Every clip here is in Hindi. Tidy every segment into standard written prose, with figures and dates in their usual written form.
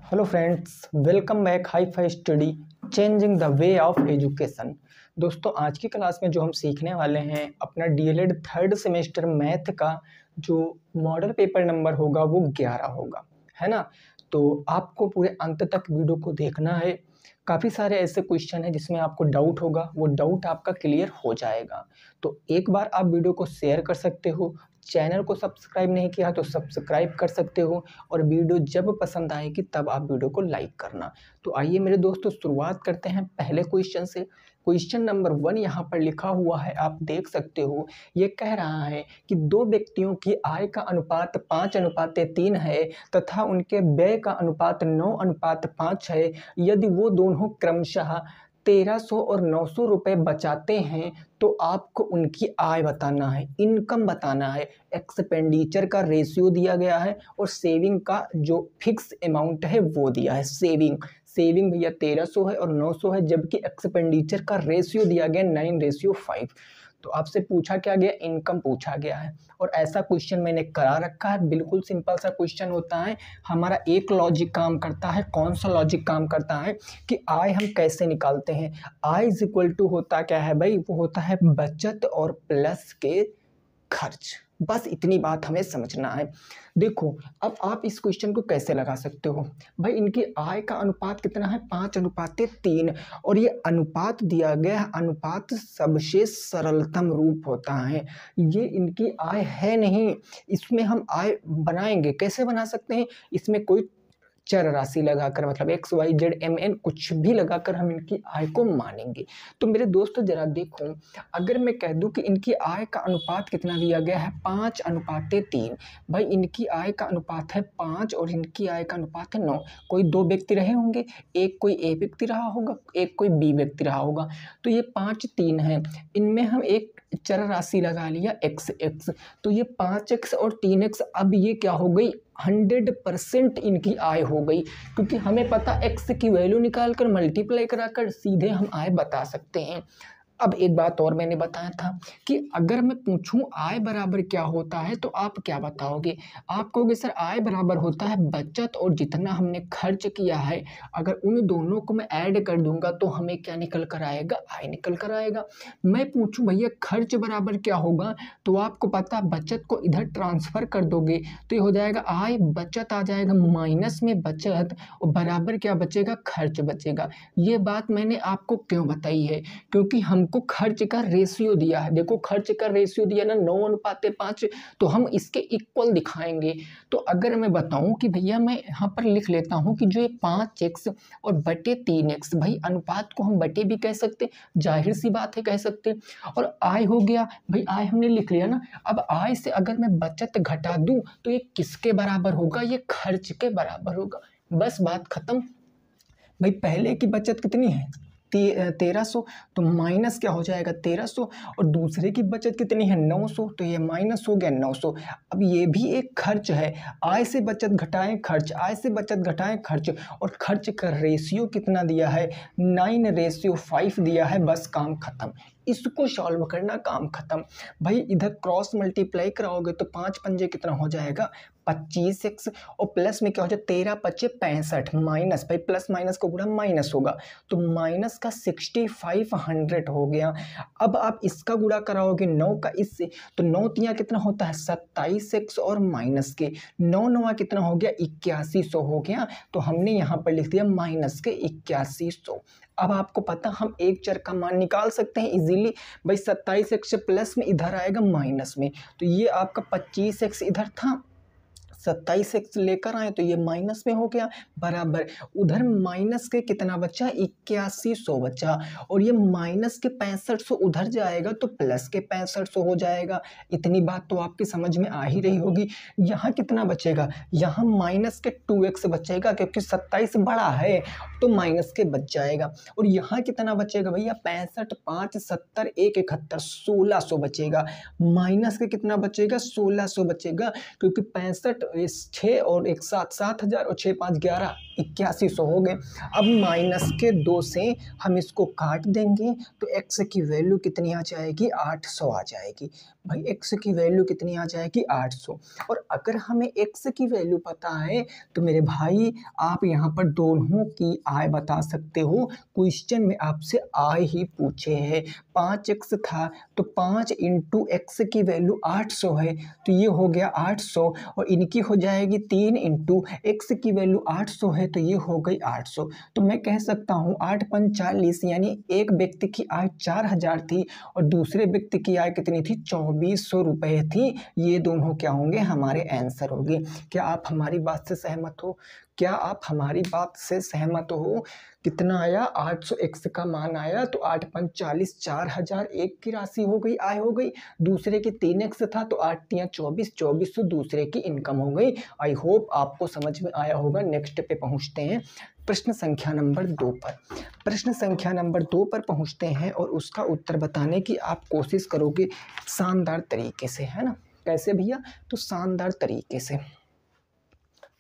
Hello friends, welcome back hi fi study changing the way of education. दोस्तों, आज की क्लास में जो हम सीखने वाले हैं अपना डीएलएड थर्ड सेमेस्टर मैथ का जो मॉडल पेपर नंबर होगा वो 11 होगा, है ना। तो आपको पूरे अंत तक वीडियो को देखना है। काफ़ी सारे ऐसे क्वेश्चन हैं जिसमें आपको डाउट होगा, वो डाउट आपका क्लियर हो जाएगा। तो एक बार आप वीडियो को शेयर कर सकते हो, चैनल को सब्सक्राइब नहीं किया तो सब्सक्राइब कर सकते हो, और वीडियो जब पसंद आएगी तब आप वीडियो को लाइक करना। तो आइए मेरे दोस्तों, शुरुआत करते हैं पहले क्वेश्चन से। क्वेश्चन नंबर 1 यहाँ पर लिखा हुआ है, आप देख सकते हो। ये कह रहा है कि दो व्यक्तियों की आय का अनुपात 5:3 है तथा उनके व्यय का अनुपात 9:5 है। यदि वो दोनों क्रमशः 1300 और 900 रुपये बचाते हैं तो आपको उनकी आय बताना है, इनकम बताना है। एक्सपेंडिचर का रेशियो दिया गया है और सेविंग का जो फिक्स अमाउंट है वो दिया है। सेविंग भैया 1300 है और 900 है, जबकि एक्सपेंडिचर का रेशियो दिया गया 9:5। तो आपसे पूछा क्या गया, इनकम पूछा गया है। और ऐसा क्वेश्चन मैंने करा रखा है, बिल्कुल सिंपल सा क्वेश्चन होता है। हमारा एक लॉजिक काम करता है। कौन सा लॉजिक काम करता है कि आय हम कैसे निकालते हैं। आय इज इक्वल टू होता क्या है भाई, वो होता है बचत और प्लस के खर्च। बस इतनी बात हमें समझना है। देखो, अब आप इस क्वेश्चन को कैसे लगा सकते हो भाई। इनकी आय का अनुपात कितना है, 5:3, और ये अनुपात दिया गया है। अनुपात सबसे सरलतम रूप होता है। ये इनकी आय है नहीं, इसमें हम आय बनाएंगे। कैसे बना सकते हैं, इसमें कोई चर राशि लगाकर, मतलब x y z m n कुछ भी लगाकर हम इनकी आय को मानेंगे। तो मेरे दोस्तों जरा देखो, अगर मैं कह दूं कि इनकी आय का अनुपात कितना दिया गया है, 5:3। भाई इनकी आय का अनुपात है 5 और इनकी आय का अनुपात है 9। कोई दो व्यक्ति रहे होंगे, एक कोई ए व्यक्ति रहा होगा, एक कोई बी व्यक्ति रहा होगा। तो ये 5-3 है, इनमें हम एक चर राशि लगा लिया x। तो ये 5x और 3x, अब ये क्या हो गई, 100% इनकी आय हो गई। क्योंकि हमें पता x की वैल्यू निकाल कर मल्टीप्लाई कराकर सीधे हम आय बता सकते हैं। अब एक बात और मैंने बताया था कि अगर मैं पूछूं आय बराबर क्या होता है तो आप क्या बताओगे। आप कहोगे सर आय बराबर होता है बचत और जितना हमने खर्च किया है, अगर उन दोनों को मैं ऐड कर दूंगा तो हमें क्या निकल कर आएगा, आय निकल कर आएगा। मैं पूछूं भैया खर्च बराबर क्या होगा, तो आपको पता बचत को इधर ट्रांसफर कर दोगे तो ये हो जाएगा आय, बचत आ जाएगा, माइनस में बचत और बराबर क्या बचेगा, खर्च बचेगा। ये बात मैंने आपको क्यों बताई है, क्योंकि हमको खर्च का रेशियो दिया है। देखो खर्च का रेशियो दिया ना 9:5, तो हम इसके इक्वल दिखाएंगे। तो अगर मैं बताऊं कि भैया मैं यहाँ पर लिख लेता हूं कि जो ये 5x और बटे 3x, भाई अनुपात को हम बटे भी कह सकते, जाहिर सी बात है कह सकते। और आय हो गया, भाई आय हमने लिख लिया ना। अब आय से अगर मैं बचत घटा दूं तो ये किसके बराबर होगा, ये खर्च के बराबर होगा। बस बात खत्म। भाई पहले की बचत कितनी है, 1300, तो माइनस क्या हो जाएगा 1300, और दूसरे की बचत कितनी है 900, तो ये माइनस हो गया 900। अब ये भी एक खर्च है, आय से बचत घटाएं खर्च, आय से बचत घटाएं खर्च, और खर्च का रेशियो कितना दिया है, 9:5 दिया है। बस काम खत्म, इसको सॉल्व करना, काम खत्म। भाई इधर क्रॉस मल्टीप्लाई कराओगे तो 5 पंजे कितना हो जाएगा 25x, और प्लस में क्या हो जाए 13×5 65, माइनस, भाई प्लस माइनस को पूरा माइनस होगा तो माइनस का 6500 हो गया। अब आप इसका गुणा कराओगे 9 का इससे, तो 9 कितना होता है 27x, और माइनस के 9 कितना हो गया 8100 हो गया। तो हमने यहाँ पर लिख दिया माइनस के 8100। अब आपको पता हम एक चर का मान निकाल सकते हैं इजीली। भाई 27x प्लस में इधर आएगा माइनस में, तो ये आपका 25x इधर था, 27x लेकर आए तो ये माइनस में हो गया, बराबर उधर माइनस के कितना बचा 8100 बचा, और ये माइनस के 6500 उधर जाएगा तो प्लस के 6500 हो जाएगा। इतनी बात तो आपकी समझ में आ ही रही होगी। यहाँ कितना बचेगा, यहाँ माइनस के 2x बचेगा, क्योंकि 27 बड़ा है तो माइनस के बच जाएगा। और यहाँ कितना बचेगा भैया 65, 5, 70, 1, 71, 1600 बचेगा। माइनस के कितना बचेगा 1600 बचेगा, क्योंकि 65 इस 6 और 1 7 7,000 और 6 5 11 8100 हो गए। अब माइनस के 2 से हम इसको काट देंगे तो x की वैल्यू कितनी आ जाएगी, 800 आ जाएगी। भाई x की वैल्यू कितनी आ जाएगी, 800। और अगर हमें x की वैल्यू पता है तो मेरे भाई आप यहाँ पर दोनों की आय बता सकते हो। क्वेश्चन में आपसे आय ही पूछे है, 5x था तो 5 इंटू एक्स की वैल्यू 800 है, तो ये हो गया 800। और इनकी हो जाएगी 3 इंटू एक्स की वैल्यू 800 है, तो ये हो गई 800। तो मैं कह सकता हूँ 8 5 40, यानी एक व्यक्ति की आय 4000 थी और दूसरे व्यक्ति की आय कितनी थी, 2400 रुपये थी। ये दोनों क्या होंगे, हमारे आंसर होंगे। क्या आप हमारी बात से सहमत हो? क्या आप हमारी बात से सहमत हो? कितना आया, 800 एक्स का मान आया, तो 8 5 40, 4000 एक की राशि हो गई, आय हो गई। दूसरे की 3x था तो 8 3 24, 2400 दूसरे की इनकम हो गई। आई होप आपको समझ में आया होगा। नेक्स्ट पे पहुंचते हैं प्रश्न संख्या नंबर 2 पर। प्रश्न संख्या नंबर 2 पर पहुंचते हैं और उसका उत्तर बताने की आप कोशिश करोगे शानदार तरीके से, है ना। कैसे भैया, तो शानदार तरीके से।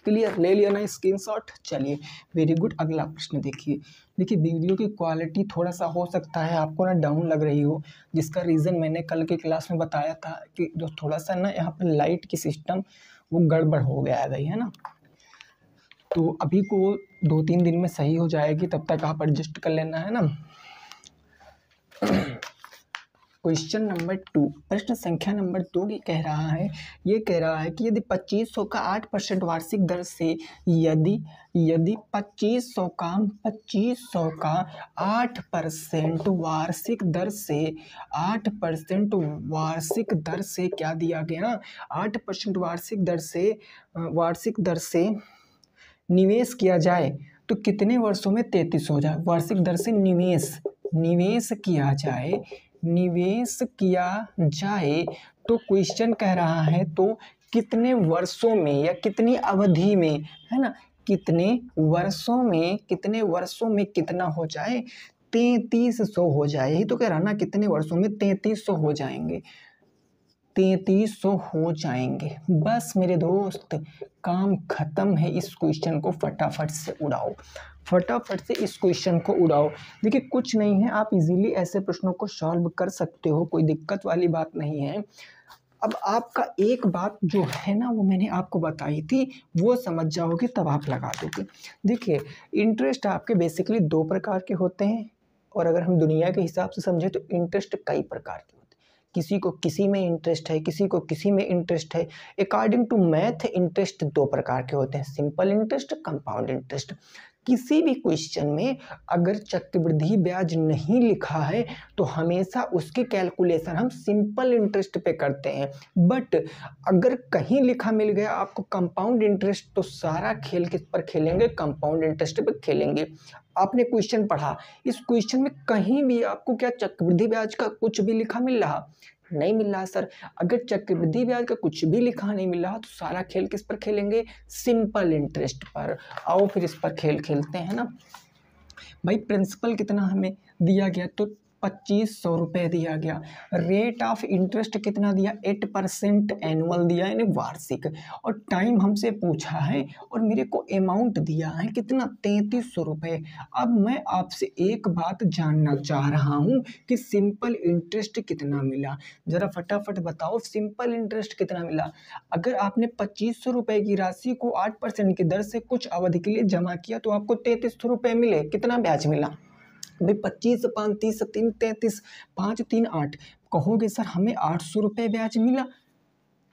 क्लियर, ले लिया ना स्क्रीनशॉट। चलिए वेरी गुड। अगला प्रश्न देखिए। देखिए वीडियो की क्वालिटी थोड़ा सा हो सकता है आपको ना डाउन लग रही हो, जिसका रीज़न मैंने कल की क्लास में बताया था कि जो थोड़ा सा ना यहाँ पर लाइट की सिस्टम वो गड़बड़ हो गया है भाई, है ना। तो अभी को 2-3 दिन में सही हो जाएगी, तब तक आप एडजस्ट कर लेना, है ना। क्वेश्चन नंबर 2, प्रश्न संख्या नंबर 2 ये कह रहा है कि यदि 2500 का 8% वार्षिक दर से यदि 2500 का 8% वार्षिक दर से 8% वार्षिक दर से क्या दिया गया, 8% वार्षिक दर से निवेश किया जाए तो कितने वर्षों में 33 हो जाए। वार्षिक दर से निवेश किया जाए तो क्वेश्चन कह रहा है तो कितने वर्षों में या कितनी अवधि में, है ना, कितने वर्षों में कितना हो जाए, 3300 हो जाए। यही तो कह रहा ना, कितने वर्षों में 3300 हो जाएंगे, 3300 हो जाएंगे। बस मेरे दोस्त काम खत्म है। इस क्वेश्चन को फटाफट से उड़ाओ, फटाफट से इस क्वेश्चन को उड़ाओ। देखिए कुछ नहीं है, आप इजीली ऐसे प्रश्नों को सॉल्व कर सकते हो, कोई दिक्कत वाली बात नहीं है। अब आपका एक बात जो है ना वो मैंने आपको बताई थी, वो समझ जाओगे तब आप लगा दोगे। देखिए इंटरेस्ट आपके बेसिकली 2 प्रकार के होते हैं, और अगर हम दुनिया के हिसाब से समझे तो इंटरेस्ट कई प्रकार के होते हैं। किसी को किसी में इंटरेस्ट है, किसी को किसी में इंटरेस्ट है। अकॉर्डिंग टू मैथ इंटरेस्ट 2 प्रकार के होते हैं, सिंपल इंटरेस्ट, कंपाउंड इंटरेस्ट। किसी भी क्वेश्चन में अगर चक्रवृद्धि ब्याज नहीं लिखा है तो हमेशा उसकी कैलकुलेशन हम सिंपल इंटरेस्ट पे करते हैं। बट अगर कहीं लिखा मिल गया आपको कंपाउंड इंटरेस्ट, तो सारा खेल किस पर खेलेंगे, कंपाउंड इंटरेस्ट पे खेलेंगे। आपने क्वेश्चन पढ़ा, इस क्वेश्चन में कहीं भी आपको क्या चक्रवृद्धि ब्याज का कुछ भी लिखा मिल रहा, नहीं मिल रहा सर। अगर चक्रवृद्धि ब्याज का कुछ भी लिखा नहीं मिल रहा तो सारा खेल किस पर खेलेंगे, सिंपल इंटरेस्ट पर। आओ फिर इस पर खेल खेलते हैं ना भाई। प्रिंसिपल कितना हमें दिया गया, तो 2500 रुपये दिया गया। रेट ऑफ इंटरेस्ट कितना दिया, 8% एनुअल दिया, यानी वार्षिक। और टाइम हमसे पूछा है और मेरे को अमाउंट दिया है कितना, 3300 रुपये। अब मैं आपसे एक बात जानना चाह रहा हूँ कि सिंपल इंटरेस्ट कितना मिला, ज़रा फटाफट बताओ सिंपल इंटरेस्ट कितना मिला। अगर आपने 2500 रुपये की राशि को 8% की दर से कुछ अवधि के लिए जमा किया तो आपको 3300 रुपये मिले। कितना ब्याज मिला भाई, 25 5 30 3 33, 5 3 8। कहोगे सर हमें 800 रुपये ब्याज मिला।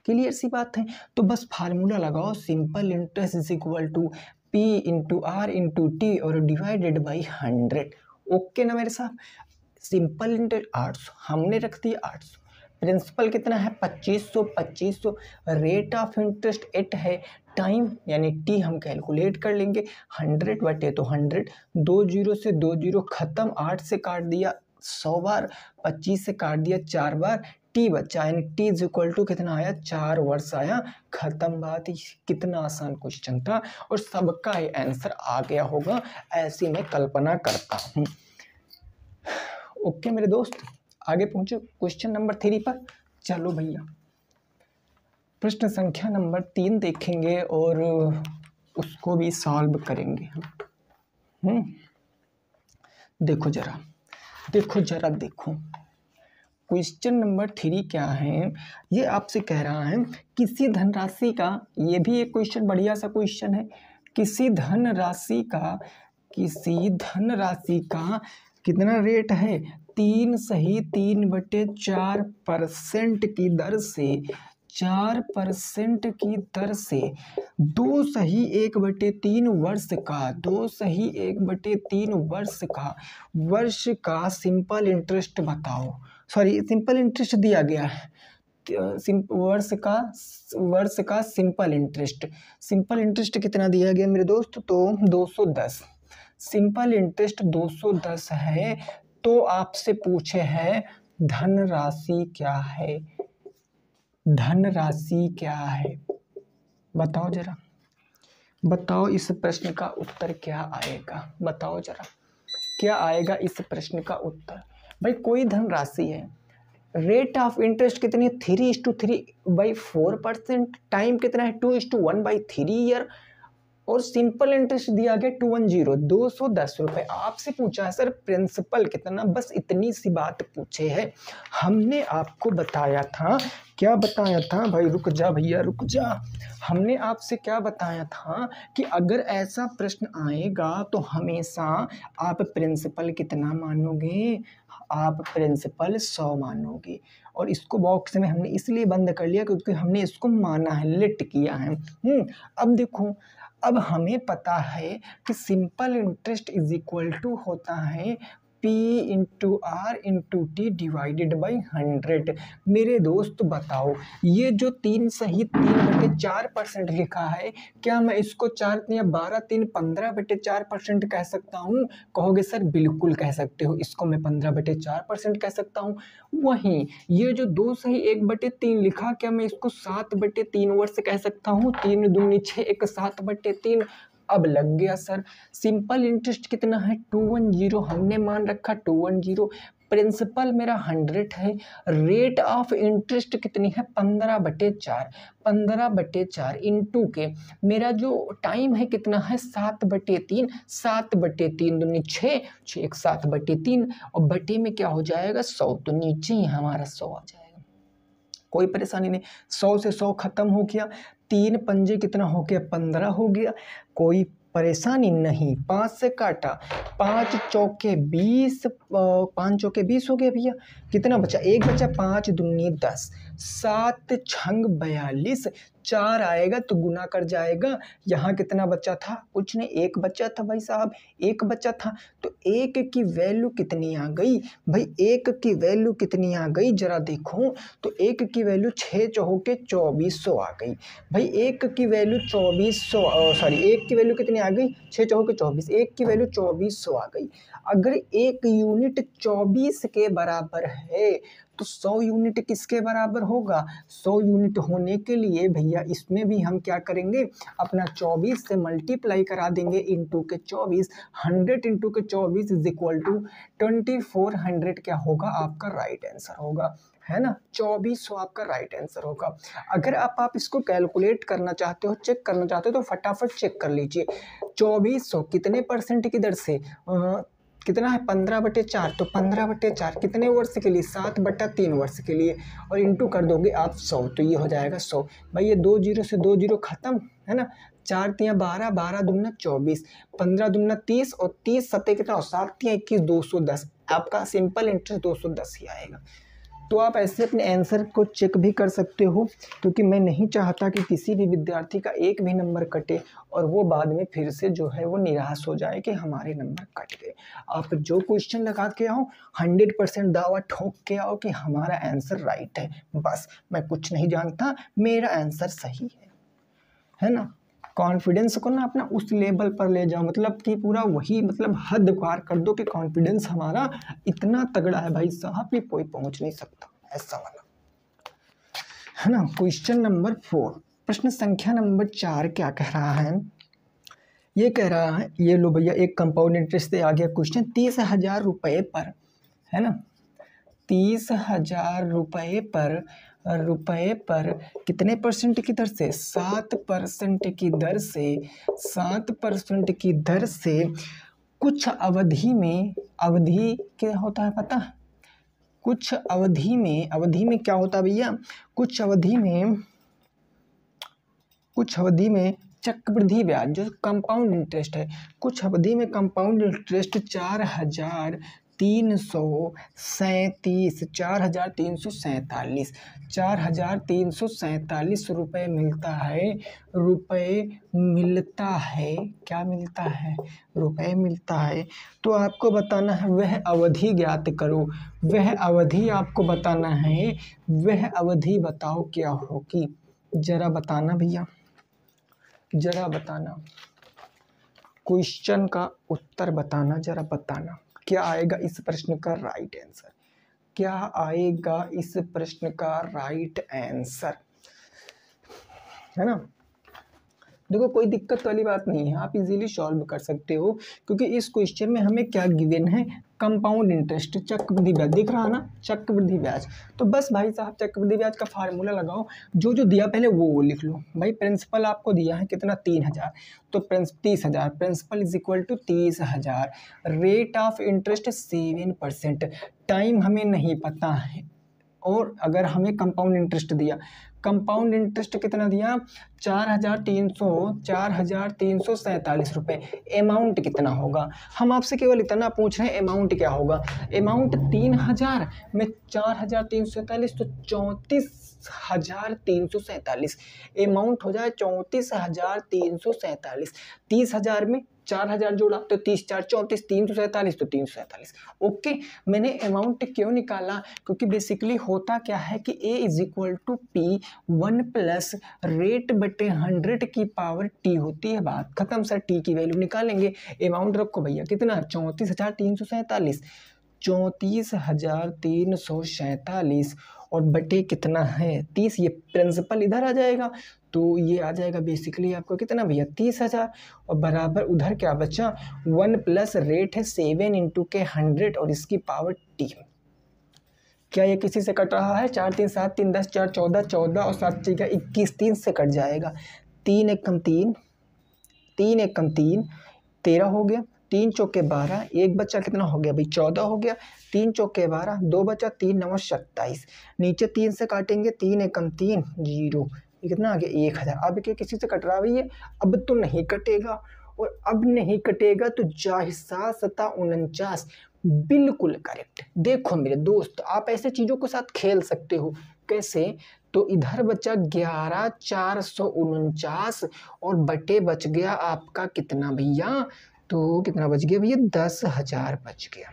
क्लियर सी बात है। तो बस फार्मूला लगाओ, simple interest is equal to P into R into T और डिवाइडेड बाई 100। ओके ना मेरे साथ। सिंपल इंटरेस्ट 800 हमने रख दिया, 800। प्रिंसिपल कितना है, 2500। रेट ऑफ इंटरेस्ट 8 है। टाइम यानी टी हम कैलकुलेट कर लेंगे, 100 बटे तो 100, 2 जीरो से 2 जीरो खत्म, 8 से काट दिया 100 बार, 25 से काट दिया 4 बार, टी बचा, यानी टी इज इक्वल टू कितना आया, 4 वर्ष आया। खत्म बात। कितना आसान क्वेश्चन था और सबका ये आंसर आ गया होगा, ऐसी मैं कल्पना करता हूँ। ओके मेरे दोस्त, आगे पहुंचे क्वेश्चन नंबर 3 पर। चलो भैया, प्रश्न संख्या नंबर 3 देखेंगे और उसको भी सॉल्व करेंगे हम। देखो जरा देखो क्वेश्चन नंबर 3 क्या है। ये आपसे कह रहा है किसी धनराशि का, ये भी एक क्वेश्चन बढ़िया सा क्वेश्चन है। किसी धनराशि का कितना रेट है, 3 सही 3/4% की दर से 4% की दर से 2 सही 1/3 वर्ष का 2 सही 1/3 वर्ष का सिंपल इंटरेस्ट बताओ। सॉरी, सिंपल इंटरेस्ट दिया गया है, वर्ष का सिंपल इंटरेस्ट कितना दिया गया मेरे दोस्त, तो 210। सिंपल इंटरेस्ट 210 है। तो आपसे पूछे है धनराशि क्या है, बताओ जरा, बताओ इस प्रश्न का उत्तर क्या आएगा, बताओ जरा क्या आएगा इस प्रश्न का उत्तर। भाई कोई धनराशि है, रेट ऑफ इंटरेस्ट कितनी, 3:3/4%, टाइम कितना है 2:1/3 ईयर, और सिंपल इंटरेस्ट दिया गया 210 रुपए। आपसे पूछा है सर प्रिंसिपल कितना, बस इतनी सी बात पूछे है। हमने आपको बताया था, क्या बताया था भाई, रुक जा भैया रुक जा, हमने आपसे क्या बताया था कि अगर ऐसा प्रश्न आएगा तो हमेशा आप प्रिंसिपल कितना मानोगे, आप प्रिंसिपल 100 मानोगे। और इसको बॉक्स में हमने इसलिए बंद कर लिया क्योंकि हमने इसको माना है, लिट किया है। अब देखो, अब हमें पता है कि simple interest is equal to होता है P × R × T divided by 100। मेरे दोस्त बताओ, ये जो 3 सही 3/4% लिखा है, क्या मैं इसको 4 या 12 3 15/4% कह सकता हूँ? कहोगे सर बिल्कुल कह सकते हो, इसको मैं 15/4% कह सकता हूँ। वहीं ये जो 2 सही 1/3 लिखा, क्या मैं इसको 7/3 वर्ष कह सकता हूँ? 3 दूनी 6, 1 7/3। अब लग गया सर। सिंपल इंटरेस्ट कितना है 210, हमने मान रखा 210। प्रिंसिपल मेरा 100 है। रेट ऑफ इंटरेस्ट कितनी है 15/4, 15/4 इंटू के मेरा जो टाइम है कितना है 7/3, 7/3 दूनी 6, 6 1 7/3, और बटे में क्या हो जाएगा 100, तो नीचे ही हमारा 100 आ जाएगा। कोई परेशानी नहीं, 100 से 100 खत्म हो गया, 3 पंजे कितना हो गया 15 हो गया, कोई परेशानी नहीं। 5 से काटा, 5 चौके 20, 5 चौके 20 हो गया भैया। कितना बचा, 1 बचा, 5 दूनी 10, 7 छंग 42, 4 आएगा तो गुना कर जाएगा। यहाँ कितना बचा था, कुछ नहीं, 1 बचा था भाई साहब, 1 बचा था। तो 1 की वैल्यू कितनी आ गई भाई, 1 की वैल्यू कितनी आ गई जरा देखो, तो 1 की वैल्यू 6 चौके 2400 आ गई भाई। 1 की वैल्यू 2400, सॉरी 1 की वैल्यू कितनी आ गई, 6 चौके 24, 1 की वैल्यू 2400 आ गई। अगर 1 यूनिट 24 के बराबर है तो 100 यूनिट किसके बराबर होगा, 100 यूनिट होने के लिए भैया इसमें भी हम क्या करेंगे, अपना 24 से मल्टीप्लाई करा देंगे, इंटू के 24, 100 इंटू के 24 इज इक्वल टू 2400 क्या होगा आपका राइट आंसर होगा, है ना। 2400 आपका राइट आंसर होगा। अगर आप इसको कैलकुलेट करना चाहते हो, चेक करना चाहते हो, तो फटाफट चेक कर लीजिए। 2400 कितने परसेंट की दर से, कितना है 15/4, तो 15/4 कितने वर्ष के लिए, 7/3 वर्ष के लिए, और इंटू कर दोगे आप 100, तो ये हो जाएगा 100। भाई ये 2 0 से 2 0 खत्म, है ना। 4 × 12, 12 दूना 24, 15 दूना 30, और 30 सत्ते कितना, 7 × 21 210। आपका सिंपल इंटरेस्ट 210 ही आएगा। तो आप ऐसे अपने आंसर को चेक भी कर सकते हो, क्योंकि मैं नहीं चाहता कि किसी भी विद्यार्थी का एक भी नंबर कटे और वो बाद में फिर से जो है वो निराश हो जाए कि हमारे नंबर कट गए। आप जो क्वेश्चन लगा के आओ, 100% दावा ठोक के आओ कि हमारा आंसर राइट है, बस मैं कुछ नहीं जानता, मेरा आंसर सही है ना। कॉन्फिडेंस को ना अपना उस लेवल पर ले जाओ, मतलब कि पूरा वही, मतलब हद पार कर दो कि कॉन्फिडेंस हमारा इतना तगड़ा है भाई साहब कि कोई पहुंच नहीं सकता, ऐसा वाला, है ना। क्वेश्चन नंबर 4, प्रश्न संख्या नंबर 4 क्या कह रहा है, ये कह रहा है, ये लो भैया एक कंपाउंड इंटरेस्ट से आ गया क्वेश्चन। 30,000 रुपये पर, है ना, 30,000 रुपये पर रुपए पर कितने परसेंट की दर से? 7% की दर से, 7% की दर से कुछ अवधि में, अवधि क्या होता है पता है? कुछ अवधि में, अवधि में क्या होता है भैया? कुछ अवधि में, कुछ अवधि में चक्रवृद्धि ब्याज जो कंपाउंड इंटरेस्ट है, कुछ अवधि में कंपाउंड इंटरेस्ट 4,347 रुपये मिलता है। रुपये मिलता है, क्या मिलता है? रुपये मिलता है। तो आपको बताना है वह अवधि ज्ञात करो, वह अवधि आपको बताना है, वह अवधि बताओ क्या होगी? जरा बताना भैया, जरा बताना, क्वेश्चन का उत्तर बताना, जरा बताना क्या आएगा इस प्रश्न का राइट आंसर? क्या आएगा इस प्रश्न का राइट आंसर? है ना? देखो कोई दिक्कत वाली बात नहीं है, आप इजीली सॉल्व कर सकते हो, क्योंकि इस क्वेश्चन में हमें क्या गिवन है? कंपाउंड इंटरेस्ट, चक्रवृद्धि ब्याज। दिख रहा है ना, चक्रवृद्धि ब्याज। तो बस भाई साहब चक्रवृद्धि ब्याज का फार्मूला लगाओ, जो जो दिया पहले वो लिख लो। भाई प्रिंसिपल आपको दिया है कितना? 3,000, तो 30,000, principal is equal to 30,000, rate of interest 7%, time हमें नहीं पता है, और अगर हमें कंपाउंड इंटरेस्ट दिया, कंपाउंड इंटरेस्ट कितना दिया? 4,347 रुपये। अमाउंट कितना होगा? हम आपसे केवल इतना पूछ रहे हैं, अमाउंट क्या होगा? अमाउंट 3,000 में 4,347 तो 34,347, अमाउंट हो जाए 34,347। 30,000 में 4,000 जोड़ा तो 30 4 34, 347 तो 347। ओके, मैंने अमाउंट क्यों निकाला? क्योंकि बेसिकली होता क्या है कि A is equal to P 1 plus rate बटे 100 की पावर T होती है। बात खत्म सर, T की वैल्यू निकालेंगे। अमाउंट रखो भैया कितना? 34,347, 34,347 और बटे कितना है? 30। ये प्रिंसिपल इधर आ जाएगा, तो ये आ जाएगा बेसिकली आपको कितना भैया? 30,000, और बराबर उधर क्या बचा? 1 प्लस रेट है 7 इंटू के 100 और इसकी पावर T। क्या ये किसी से कट रहा है? 4 3 7 3 10 4 14, 14 और 7 3 21, 3 से कट जाएगा। 3 एकम 3, 3 एकम 3, 13 हो गया। 3 चौके 12, एक बच्चा कितना हो गया भाई? 14 हो गया। 3 चौके 12, 2 बचा, 3 9 27। नीचे 3 से काटेंगे, 3 एकम 3, 0। ये कितना आ गया? 1,000। अब क्या किसी से कट रहा है? ये अब तो नहीं कटेगा, और अब नहीं कटेगा तो जाहिसा 49, बिल्कुल करेक्ट। देखो मेरे दोस्त, आप ऐसे चीजों के साथ खेल सकते हो। कैसे? तो इधर बचा 11,449 और बटे बच गया आपका कितना भैया? तो कितना बच गया भैया? 10,000 बच गया।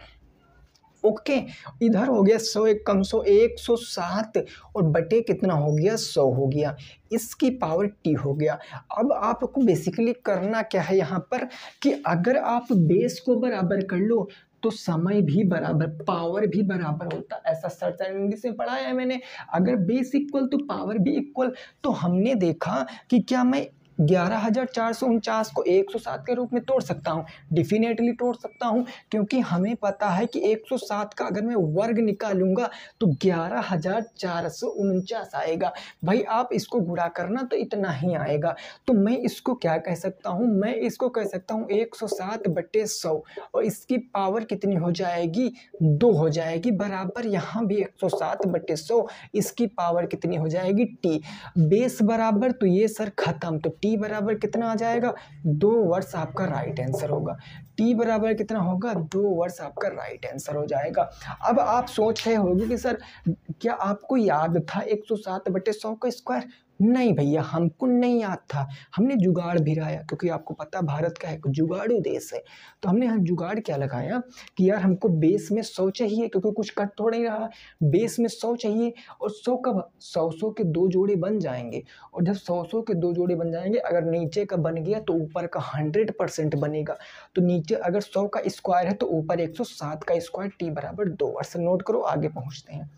ओके, इधर हो गया 100 एक कम 100, 107 और बटे कितना हो गया? 100 हो गया। इसकी पावर T हो गया। अब आपको बेसिकली करना क्या है यहाँ पर कि अगर आप बेस को बराबर कर लो तो समय भी बराबर, पावर भी बराबर होता। ऐसा सर्च एंड इंग्लिश में पढ़ाया है मैंने। अगर बेस इक्वल तो पावर भी इक्वल। तो हमने देखा कि क्या मैं 11,449 को 107 के रूप में तोड़ सकता हूँ? डेफिनेटली तोड़ सकता हूँ, क्योंकि हमें पता है कि 107 का अगर मैं वर्ग निकालूंगा तो 11,449 आएगा। भाई आप इसको गुणा करना तो इतना ही आएगा। तो मैं इसको क्या कह सकता हूँ? मैं इसको कह सकता हूँ 107 बटे 100, और इसकी पावर कितनी हो जाएगी? 2 हो जाएगी। बराबर यहाँ भी 107 बटे 100, इसकी पावर कितनी हो जाएगी? T। बेस बराबर, तो ये सर खत्म। तो T बराबर कितना आ जाएगा? 2 वर्ष आपका राइट आंसर होगा। T बराबर कितना होगा? 2 वर्ष आपका राइट आंसर हो जाएगा। अब आप सोच रहे होंगे कि सर क्या आपको याद था 107 बटे 100 का स्क्वायर? नहीं भैया, हमको नहीं याद था। हमने जुगाड़ भी लगाया, क्योंकि आपको पता भारत का एक जुगाड़ू देश है। तो हमने यहाँ जुगाड़ क्या लगाया कि यार हमको बेस में 100 चाहिए, क्योंकि कुछ कट तो नहीं रहा। बेस में 100 चाहिए, और 100 कब? 100 के 2 जोड़े बन जाएंगे, और जब 100 के 2 जोड़े बन जाएंगे, अगर नीचे का बन गया तो ऊपर का 100% बनेगा। तो नीचे अगर 100 का स्क्वायर है तो ऊपर 107 का स्क्वायर। T बराबर 2 वर्ष। नोट करो, आगे पहुँचते हैं।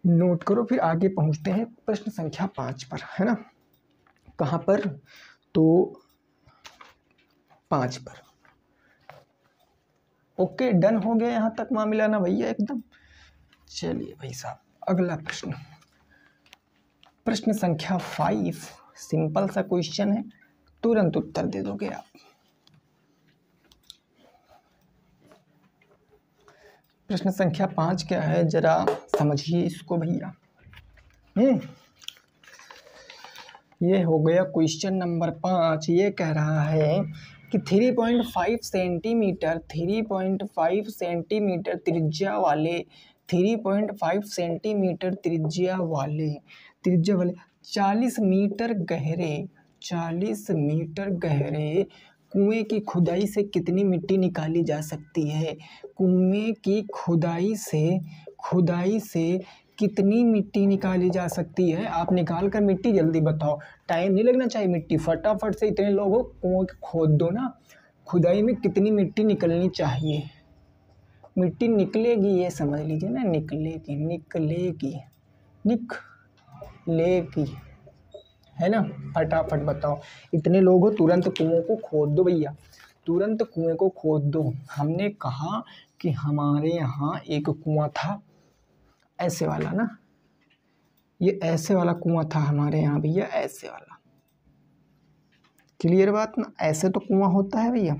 नोट करो, फिर आगे पहुंचते हैं प्रश्न संख्या 5 पर, है ना? कहाँ पर? तो 5 पर। ओके, डन हो गया यहाँ तक मामला ना भैया एकदम। चलिए भाई साहब, अगला प्रश्न। प्रश्न संख्या 5 सिंपल सा क्वेश्चन है, तुरंत उत्तर दे दोगे आप। प्रश्न संख्या 5 क्या है, जरा समझिए इसको भैया। ये हो गया क्वेश्चन नंबर 5। ये कह रहा है कि 3.5 सेंटीमीटर 3.5 सेंटीमीटर त्रिज्या वाले 3.5 सेंटीमीटर त्रिज्या वाले 40 मीटर गहरे कुएं की खुदाई से कितनी मिट्टी निकाली जा सकती है। कुएं की खुदाई से कितनी मिट्टी निकाली जा सकती है। आप निकाल कर मिट्टी जल्दी बताओ, टाइम नहीं लगना चाहिए। मिट्टी फटाफट से, इतने लोग हो कुएं खोद दो ना। खुदाई में कितनी मिट्टी निकलनी चाहिए। मिट्टी निकलेगी ये समझ लीजिए ना, निकलेगी है ना। फटाफट बताओ, इतने लोग हो, तुरंत कुओं को खोद दो भैया, तुरंत कुएं को खोद दो। हमने कहा कि हमारे यहाँ एक कुआं था, ऐसे वाला ना, ये ऐसे वाला कुआं था हमारे यहाँ भैया, ऐसे वाला। क्लियर बात ना, ऐसे तो कुआं होता है भैया,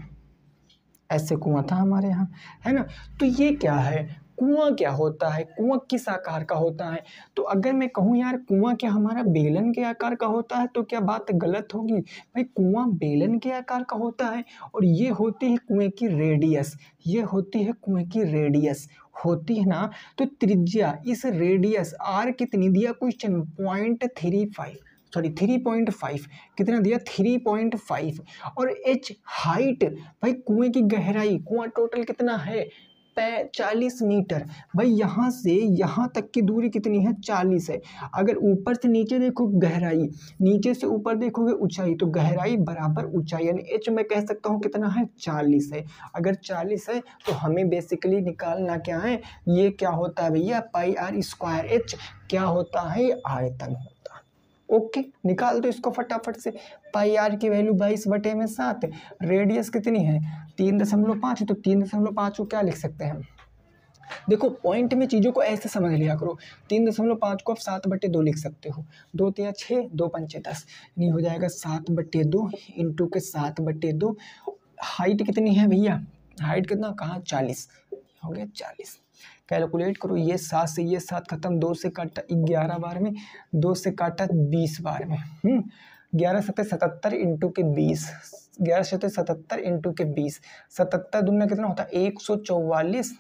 ऐसे कुआं था हमारे यहाँ, है ना। तो ये क्या है, कुआं क्या होता है, कुआं किस आकार का होता है। तो अगर मैं कहूँ यार कुआं क्या हमारा बेलन के आकार का होता है, तो क्या बात गलत होगी। भाई कुआं बेलन के आकार का होता है, और ये होती है कुएं की रेडियस, ये होती है कुएं की रेडियस होती है ना। तो त्रिज्या, इस रेडियस आर कितनी दिया क्वेश्चन 3.5 कितना दिया 3.5, और एच हाइट, भाई कुएं की गहराई, कुआं टोटल कितना है 40 मीटर। भाई यहाँ से यहाँ तक की दूरी कितनी है 40 है। अगर ऊपर से नीचे देखो गहराई, नीचे से ऊपर देखोगे ऊंचाई, तो गहराई बराबर ऊंचाई, यानी एच मैं कह सकता हूँ कितना है 40 है। अगर 40 है तो हमें बेसिकली निकालना क्या है, ये क्या होता है भैया पाई आर स्क्वायर। एच क्या होता है, आयतन होता है। ओके, निकाल दो इसको फटाफट से। पाई आर की वैल्यू 22/7, रेडियस कितनी है 3.5, तो 3.5 को क्या लिख सकते हैं। देखो पॉइंट में चीज़ों को ऐसे समझ लिया करो। 3.5 को आप 7/2 लिख सकते हो, 2 3 6 2 5 10, नहीं हो जाएगा 7/2 इंटू के 7/2। हाइट कितनी है भैया, हाइट कितना कहाँ 40, हो गया 40। कैलकुलेट करो, ये 7 से ये 7 खत्म, 2 से काटा 11 बार में, 2 से काटा 20 बार में, 11 7 77 इंटू के 20, 11 7 77 इंटू के 20, 77 दूना कितना होता है 154,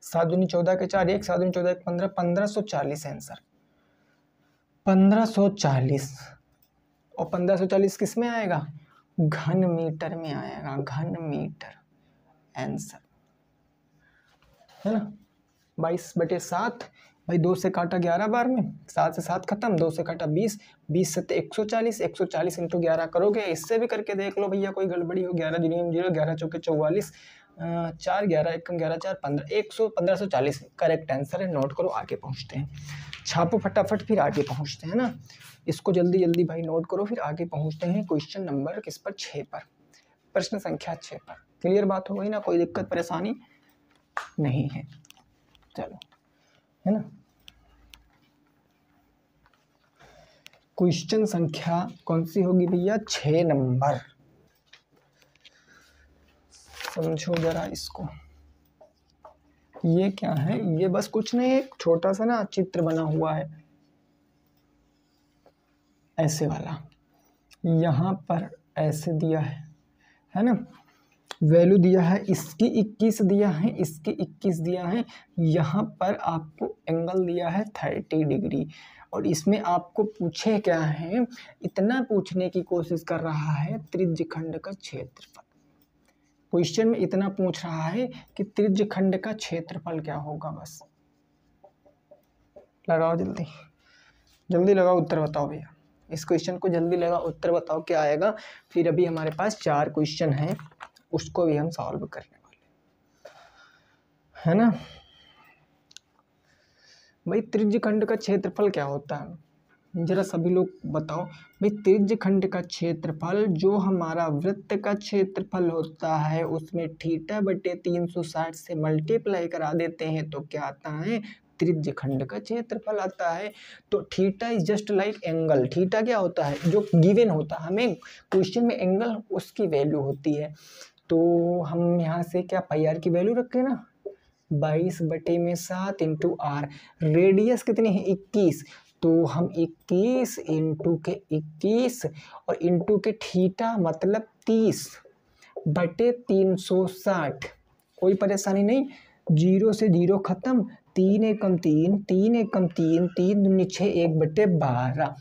7 दूनी 14 के 4 1, 7 दूनी 14 के 15, 1540 आंसर 1540। और 1540 किस में आएगा, घन मीटर में आएगा, घन मीटर आंसर, है ना। 22/7, भाई 2 से काटा 11 बार में, 7 से 7 खत्म, 2 से काटा 20, 20 से 140, 140 इंटू 11 करोगे, इससे भी करके देख लो भैया, कोई गड़बड़ी हो। 11 0 0, 11 चौके 44, 4 11 1 11 4 15, 1540 करेक्ट आंसर है। नोट करो, आगे पहुँचते हैं, छापो फटाफट, फिर आगे पहुँचते हैं ना। इसको जल्दी जल्दी भाई नोट करो, फिर आगे पहुँचते हैं क्वेश्चन नंबर किस पर 6 पर, प्रश्न संख्या 6 पर। क्लियर बात हो गई ना, कोई दिक्कत परेशानी नहीं है, चलो, है ना। क्वेश्चन संख्या कौन सी होगी भैया 6 नंबर, समझो जरा इसको। ये क्या है, ये बस कुछ नहीं, एक छोटा सा ना चित्र बना हुआ है ऐसे वाला, यहाँ पर ऐसे दिया है ना। वैल्यू दिया है, इसकी 21 दिया है, इसकी 21 दिया है, यहाँ पर आपको एंगल दिया है 30 डिग्री, और इसमें आपको पूछे क्या है, इतना पूछने की कोशिश कर रहा है त्रिज्यखंड का क्षेत्रफल। क्वेश्चन में इतना पूछ रहा है कि त्रिज्यखंड का क्षेत्रफल क्या होगा। बस लगाओ जल्दी जल्दी लगाओ, उत्तर बताओ भैया, इस क्वेश्चन को जल्दी लगाओ, उत्तर बताओ क्या आएगा। फिर अभी हमारे पास 4 क्वेश्चन हैं, उसको भी हम सॉल्व करने वाले, है ना। भाई त्रिज्यखंड का क्षेत्रफल क्या होता है, जरा सभी लोग बताओ। भाई त्रिज्यखंड का क्षेत्रफल जो हमारा वृत्त का क्षेत्रफल होता है, उसमें θ/360 से मल्टीप्लाई करा देते हैं तो क्या आता है त्रिज्य खंड का क्षेत्रफल आता है। तो theta is just like angle. Theta क्या होता है, जो गिवन होता है हमें क्वेश्चन में एंगल, उसकी वैल्यू होती है। तो हम यहाँ से क्या पाई आर की वैल्यू रखें ना, 22/7 इंटू आर। रेडियस कितनी है 21, तो हम 21 इंटू के 21 और इंटू के थीटा मतलब 30/360। कोई परेशानी नहीं, 0 से 0 खत्म, 3 एकम 3, 3 एकम 3, 3 दूनी 6, 1/12।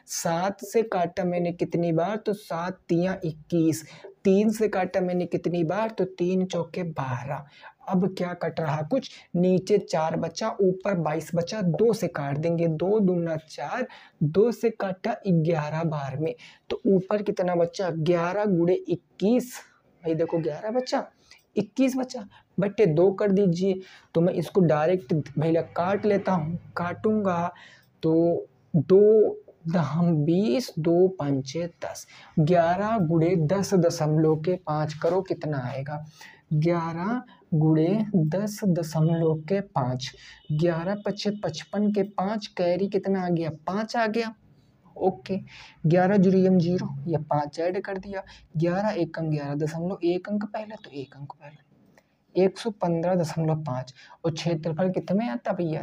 7 से काटा मैंने कितनी बार, तो 7 तियाँ 21। 3 से काटा मैंने कितनी बार, तो 3 चौके 12। अब क्या कट रहा, कुछ नीचे 4 बचा, ऊपर 22 बचा, 2 से काट देंगे, 2 दूना 4, 2 से काटा 11 बार में, तो ऊपर कितना बचा 11 गुणे 21। भाई देखो 11 बचा, 21 बचा, बटे 2 कर दीजिए। तो मैं इसको डायरेक्ट भैया काट लेता हूँ, काटूंगा तो 2 दहम 20, 2 पंचे 10, 11 गुणे 10.5 करो कितना आएगा, 11 गुणे 10.5, 11 पचे 55 के 5, कैरी कितना आ गया 5 आ गया। ओके 11 जुरियम 0, या 5 ऐड कर दिया, 11 एकम 11.1 अंक पहले, तो 1 अंक पहले 115.5। और क्षेत्रफल कितने आता भैया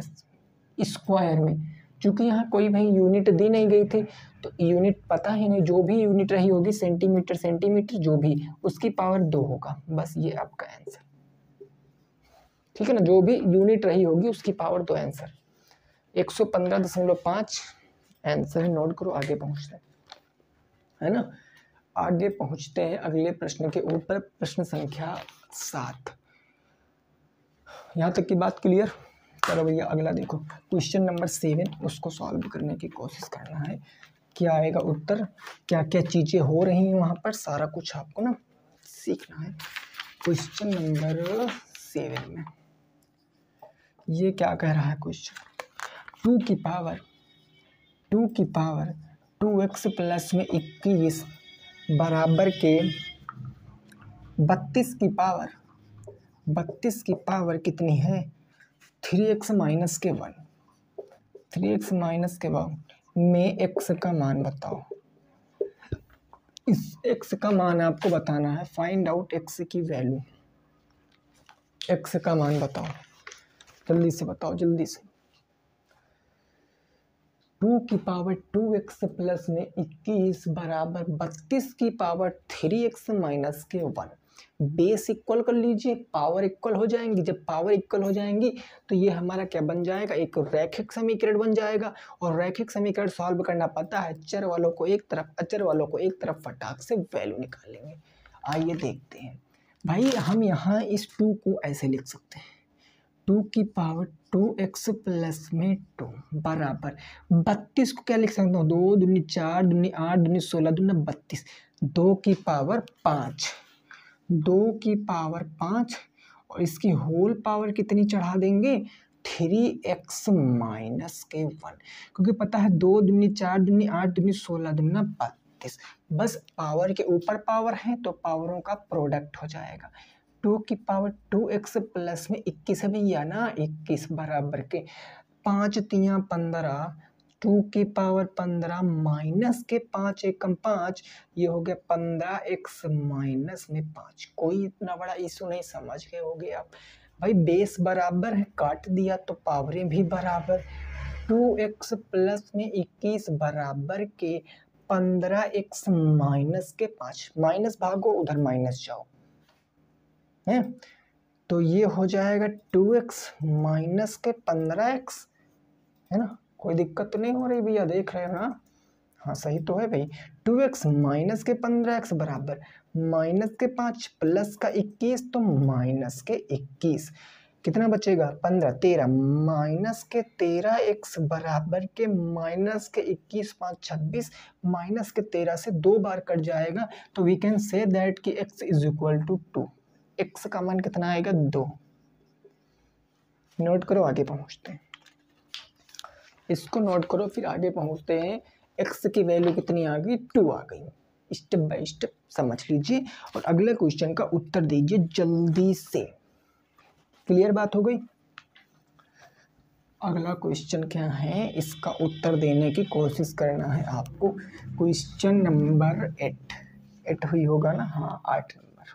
स्क्वायर में, चूंकि यहाँ कोई भाई यूनिट दी नहीं गई थी तो यूनिट पता ही नहीं, जो भी यूनिट रही होगी सेंटीमीटर सेंटीमीटर जो भी, उसकी पावर 2 होगा, बस ये आपका आंसर, ठीक है ना, जो भी यूनिट रही होगी उसकी पावर 2 आंसर 115.5 आंसर। नोट करो, आगे पहुंचते हैं, है ना, आगे पहुंचते हैं अगले प्रश्न के ऊपर, प्रश्न संख्या 7। यहाँ तक की बात क्लियर। चलो भैया अगला देखो, क्वेश्चन नंबर 7, उसको सॉल्व करने की कोशिश करना है, क्या आएगा उत्तर, क्या क्या चीज़ें हो रही हैं वहाँ पर, सारा कुछ आपको ना सीखना है। क्वेश्चन नंबर 7 में ये क्या कह रहा है क्वेश्चन, 2 की पावर 2x प्लस में 21 बराबर के 32 की पावर कितनी है 3x माइनस के 1, 3x माइनस के 1 में x का मान बताओ। इस x का मान आपको बताना है, फाइंड आउट x की वैल्यू, x का मान बताओ, जल्दी से बताओ जल्दी से। 2 की पावर 2x प्लस में 21 बराबर 32 की पावर 3x माइनस के 1। बेस इक्वल कर लीजिए, पावर इक्वल हो जाएंगी, जब पावर इक्वल हो जाएंगी तो ये हमारा क्या बन जाएगा, एक रैखिक समीकरण बन जाएगा। और रैखिक समीकरण सॉल्व करना पता है, चर वालों को एक तरफ अचर वालों को एक तरफ फटाक से वैल्यू निकाल लेंगे। आइए देखते हैं भाई, हम यहाँ इस 2 को ऐसे लिख सकते हैं, 2 की पावर 2x प्लस में 2 बराबर 32 को क्या लिख सकता हूँ, 2 दूनी 4 दूनी 8 दूनी 16 दूनी 32, 2 की पावर 5, 2 की पावर 5 और इसकी होल पावर कितनी चढ़ा देंगे 3x माइनस के 1, क्योंकि पता है 2 दूनी 4 दूनी 8 दूनी 16 दूनी 32, बस पावर के ऊपर पावर है तो पावरों का प्रोडक्ट हो जाएगा। 2 की पावर 2x प्लस में 21 है भैया ना, 21 बराबर के 5 तियाँ 15, 2 की पावर 15 माइनस के 5 एकम 5, ये हो गया 15x माइनस में 5। कोई इतना बड़ा इशू नहीं, समझ गए होगे आप भाई, बेस बराबर है, काट दिया तो पावरें भी बराबर। 2x प्लस में 21 बराबर के 15x माइनस के 5, माइनस भागो उधर माइनस जाओ है, तो ये हो जाएगा 2x माइनस के 15x, है ना, कोई दिक्कत तो नहीं हो रही भैया, देख रहे हो ना, हाँ सही तो है भाई। 2x माइनस के 15x बराबर माइनस के 5 प्लस का 21, तो माइनस के 21, कितना बचेगा 15 13 माइनस के 13x बराबर के माइनस के 21 5 26, माइनस के 13 से 2 बार कट जाएगा, तो वी कैन से दैट कि x is equal to 2, x का मान कितना आएगा 2। नोट करो, आगे पहुंचते हैं, इसको नोट करो फिर आगे पहुंचते हैं। x की वैल्यू कितनी आ गई 2 आ गई, स्टेप बाय स्टेप समझ लीजिए और अगले क्वेश्चन का उत्तर दीजिए जल्दी से। क्लियर बात हो गई। अगला क्वेश्चन क्या है, इसका उत्तर देने की कोशिश करना है आपको। क्वेश्चन नंबर 8 हुई होगा ना, हाँ 8 नंबर।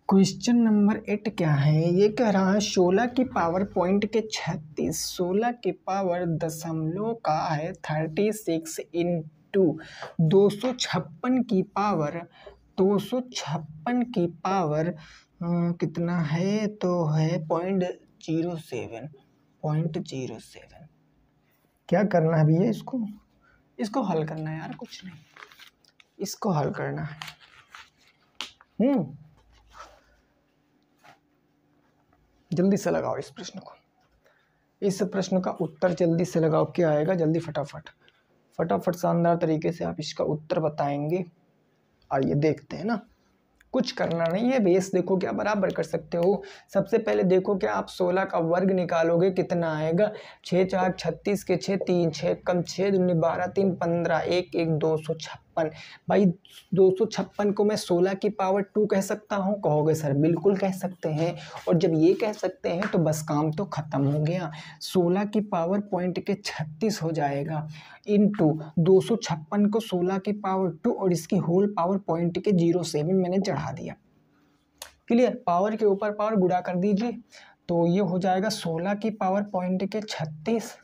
क्वेश्चन नंबर 8 क्या है, ये कह रहा है 16 की पावर पॉइंट के 36, 16 की पावर दशमलव का है 36 इंटू 256 की पावर, 256 की पावर कितना है, तो है 0.07, 0.07। क्या करना है भैया, इसको हल करना है यार, कुछ नहीं, इसको हल करना है। जल्दी से लगाओ इस प्रश्न को, इस प्रश्न का उत्तर जल्दी से लगाओ। क्या आएगा, जल्दी फटाफट शानदार तरीके से आप इसका उत्तर बताएंगे। आइए देखते हैं ना, कुछ करना नहीं है, बेस देखो क्या बराबर कर सकते हो। सबसे पहले देखो क्या आप 16 का वर्ग निकालोगे कितना आएगा, 6 4 36 के 6, 3 6 कम 6 दूनी 12, 3 15, 1 1 256। भाई 256 को मैं 16 की पावर 2 कह सकता हूँ, कहोगे सर बिल्कुल कह सकते हैं। और जब ये कह सकते हैं तो बस काम तो ख़त्म हो गया। 16 की पावर पॉइंट के 36 हो जाएगा, इंटू 256 को 16 की पावर 2 और इसकी होल पावर पॉइंट के 07 मैंने चढ़ा दिया। क्लियर, पावर के ऊपर पावर गुणा कर दीजिए, तो ये हो जाएगा 16 की पावर पॉइंट के 36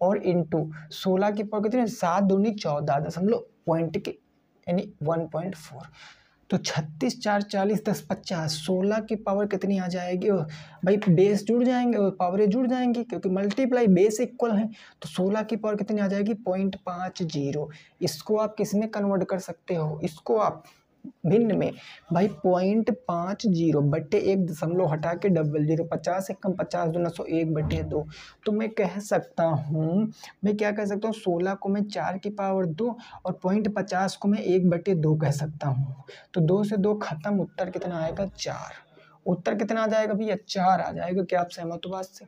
और इंटू 16 की पावर कितने, 7 दूनी 14 दशमलव पॉइंट के यानी 1.4, तो 36 4 40 10 50, 16 की पावर कितनी आ जाएगी भाई, बेस जुड़ जाएंगे और पावरें जुड़ जाएंगी क्योंकि मल्टीप्लाई बेस इक्वल है। तो 16 की पावर कितनी आ जाएगी, 0.50। इसको आप किस में कन्वर्ट कर सकते हो, इसको आप भिन्न में, भाई 0.50 बट्टे 1 दशमलव हटा के 00, 50 से कम 50 दूना 100, 1/2। तो मैं कह सकता हूँ, मैं क्या कह सकता हूँ, 16 को मैं 4 की पावर 2 और 0.50 को मैं 1/2 कह सकता हूँ। तो 2 से 2 खत्म, उत्तर कितना आएगा, 4। उत्तर कितना आ जाएगा भैया, 4 आ जाएगा। क्या आप सहमत हो बात से,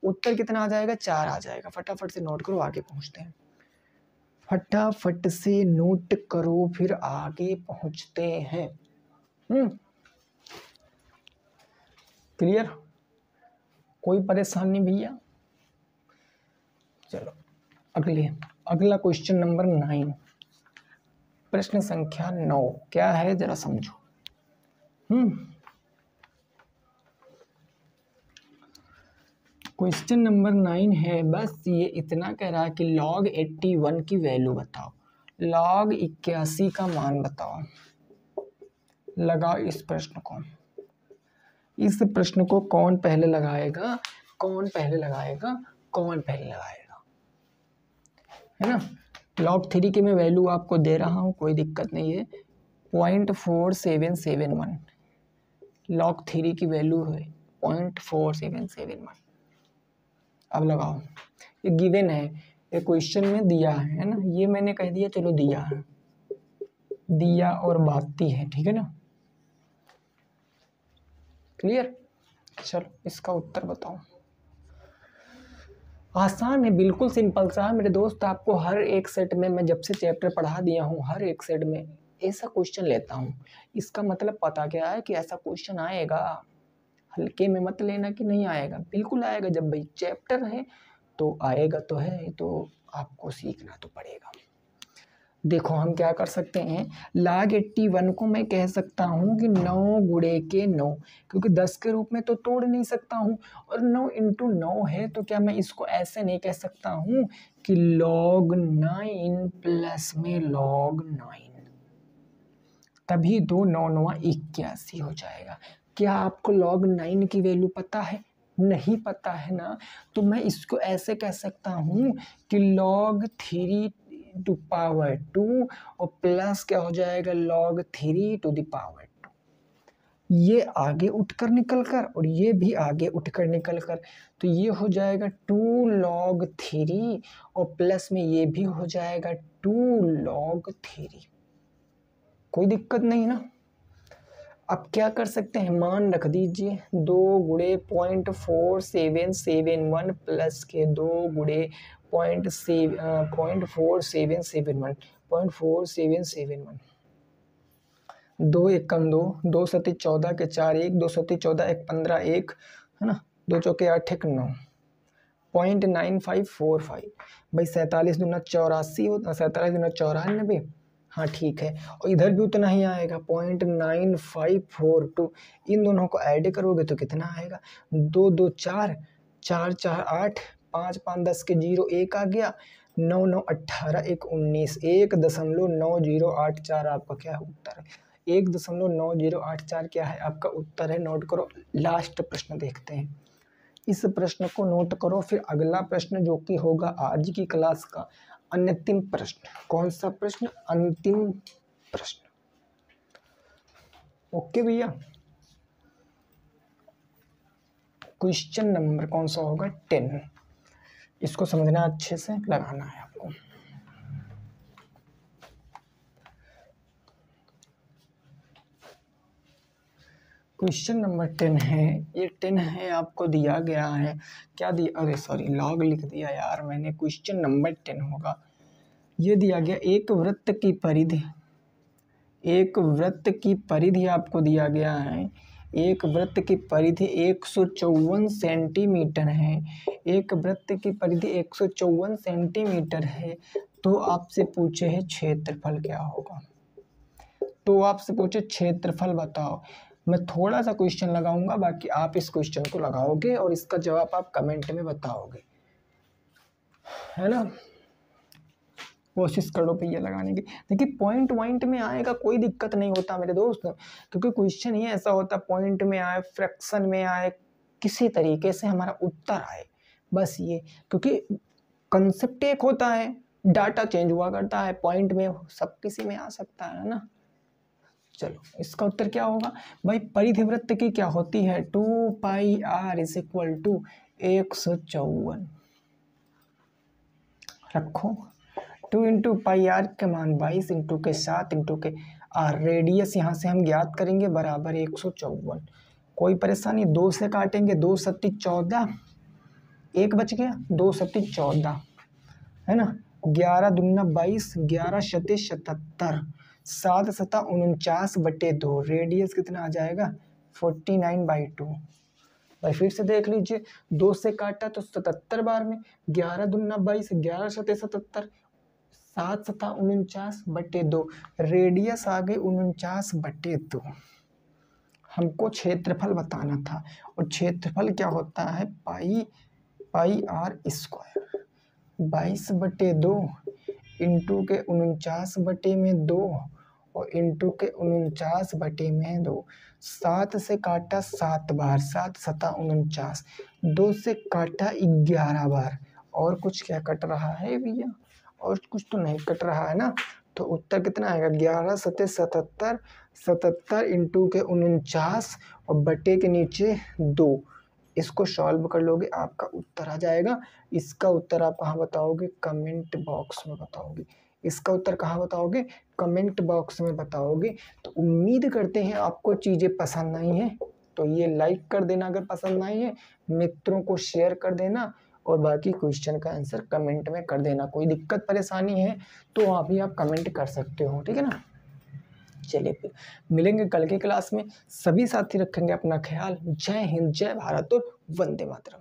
उत्तर कितना आ जाएगा, 4 आ जाएगा। फटाफट से नोट करो, आगे पहुँचते हैं, फटाफट से नोट करो फिर आगे पहुंचते हैं। क्लियर, कोई परेशानी भैया। चलो अगला क्वेश्चन नंबर 9, प्रश्न संख्या 9 क्या है जरा समझो। क्वेश्चन नंबर 9 है, बस ये इतना कह रहा है कि log 81 की वैल्यू बताओ, log 81 का मान बताओ। लगाओ इस प्रश्न को, इस प्रश्न को कौन पहले लगाएगा, कौन पहले लगाएगा, कौन पहले लगाएगा, है ना। log 3 की मैं वैल्यू आपको दे रहा हूँ, कोई दिक्कत नहीं है, 0.4771 log 3 की वैल्यू है 0.4771। अब लगाओ, ये गिवन है, ये क्वेश्चन में दिया है ना, ये मैंने कह दिया, चलो दिया है, दिया और बाती है, ठीक है ना। क्लियर, चलो इसका उत्तर बताओ। आसान है, बिल्कुल सिंपल सा है मेरे दोस्त। आपको हर एक सेट में, मैं जब से चैप्टर पढ़ा दिया हूँ, हर एक सेट में ऐसा क्वेश्चन लेता हूँ। इसका मतलब पता क्या है कि ऐसा क्वेश्चन आएगा, हल्के में मत लेना कि नहीं आएगा, बिल्कुल आएगा। जब भाई चैप्टर है तो आएगा तो है, तो आपको सीखना तो पड़ेगा। देखो हम क्या कर सकते हैं, log 81 को मैं कह सकता हूँ कि 9 गुणे के 9, क्योंकि 10 के रूप में तो तोड़ नहीं सकता हूँ, और 9 इंटू 9 है, तो क्या मैं इसको ऐसे नहीं कह सकता हूँ कि log 9 प्लस में log 9, तभी 2 9 9 81 हो जाएगा। क्या आपको log 9 की वैल्यू पता है, नहीं पता है ना, तो मैं इसको ऐसे कह सकता हूँ कि log 3 टू पावर 2 और प्लस क्या हो जाएगा, log 3 टू द पावर 2। ये आगे उठकर निकल कर और ये भी आगे उठकर निकल कर, तो ये हो जाएगा 2 log 3 और प्लस में ये भी हो जाएगा 2 log 3। कोई दिक्कत नहीं ना। अब क्या कर सकते हैं, मान रख दीजिए, 2 गुणे 0.4771 प्लस के 2 गुणे 0.4771, 2 एकम 2, 2 सती 14 के 4 1, 2 सती 14 1 15 1, है ना, 2 चौके 8 1 9, 0.9545। भाई 47 दूना 84 होता, 47 दूना 94। हाँ ठीक है, और इधर भी उतना ही आएगा 0.9542। इन दोनों को ऐड करोगे तो कितना आएगा, 2 2 4, 4 4 8, 5 5 10 के 0 1 आ गया, 9 9 18 1 19, 1.9084 आपका क्या है उत्तर है। 1.9084 क्या है आपका उत्तर है, नोट करो। लास्ट प्रश्न देखते हैं, इस प्रश्न को नोट करो, फिर अगला प्रश्न जो कि होगा आज की क्लास का अंतिम प्रश्न। कौन सा प्रश्न, अंतिम प्रश्न। ओके भैया, क्वेश्चन नंबर कौन सा होगा, 10। इसको समझना, अच्छे से लगाना है आपको। क्वेश्चन नंबर 10 है, ये 10 है, आपको दिया गया है, क्या दिया, अरे सॉरी लॉग लिख दिया यार मैंने, क्वेश्चन नंबर 10 होगा। ये दिया गया एक वृत्त की परिधि, एक वृत्त की परिधि आपको दिया गया है, एक वृत्त की परिधि 154 सेंटीमीटर है, एक वृत्त की परिधि 154 सेंटीमीटर है। तो आपसे पूछे है क्षेत्रफल क्या होगा, तो आपसे पूछे क्षेत्रफल बताओ। मैं थोड़ा सा क्वेश्चन लगाऊंगा, बाकी आप इस क्वेश्चन को लगाओगे और इसका जवाब आप कमेंट में बताओगे, है ना। कोशिश करो भैया लगाने की। देखिए पॉइंट में आएगा कोई दिक्कत नहीं होता मेरे दोस्त, क्योंकि क्वेश्चन ही ऐसा होता, पॉइंट में आए, फ्रैक्शन में आए, किसी तरीके से हमारा उत्तर आए, बस ये। क्योंकि कंसेप्ट एक होता है, डाटा चेंज हुआ करता है, पॉइंट में सब किसी में आ सकता है ना। चलो इसका उत्तर क्या होगा भाई, परिधिवृत्त की क्या होती है, 2πr = 154। रखो 2 इंटू पाई आर के मान 22 इंटू के 7 इंटू के आर, रेडियस यहाँ से हम ज्ञात करेंगे बराबर 154। कोई परेशानी, 2 से काटेंगे, 2 सत्ती 14, 1 बच गया, 2 सत्ती 14, है ना, 11 दूना 22, 11 शते 77, 7 सता 49/2, रेडियस कितना आ जाएगा 49/2। भाई फिर से देख लीजिए, 2 से काटा तो 77 बार में, 11 दूना 22, 11 शते 77, 7 सता 49/2, रेडियस आ गई 49/2। हमको क्षेत्रफल बताना था, और क्षेत्रफल क्या होता है, पाई आर स्क्वायर, 22/2 इंटू के 49/2 और इंटू के 49/2। 7 से काटा 7 बार, 7 सता 49, 2 से काटा 11 बार, और कुछ क्या कट रहा है भैया, और कुछ तो नहीं कट रहा है ना। तो उत्तर कितना आएगा, 11 सते 77, 77 इंटू के 49 और बटे के नीचे 2। इसको सॉल्व कर लोगे आपका उत्तर आ जाएगा। इसका उत्तर आप कहाँ बताओगे, कमेंट बॉक्स में बताओगे। इसका उत्तर कहाँ बताओगे, कमेंट बॉक्स में बताओगे। तो उम्मीद करते हैं आपको चीज़ें पसंद आई हैं, तो ये लाइक कर देना अगर पसंद आई है, मित्रों को शेयर कर देना, और बाकी क्वेश्चन का आंसर कमेंट में कर देना। कोई दिक्कत परेशानी है तो वहाँ भी आप कमेंट कर सकते हो, ठीक है ना। चलिए फिर मिलेंगे कल के क्लास में, सभी साथी रखेंगे अपना ख्याल। जय हिंद, जय भारत और वंदे मातरम।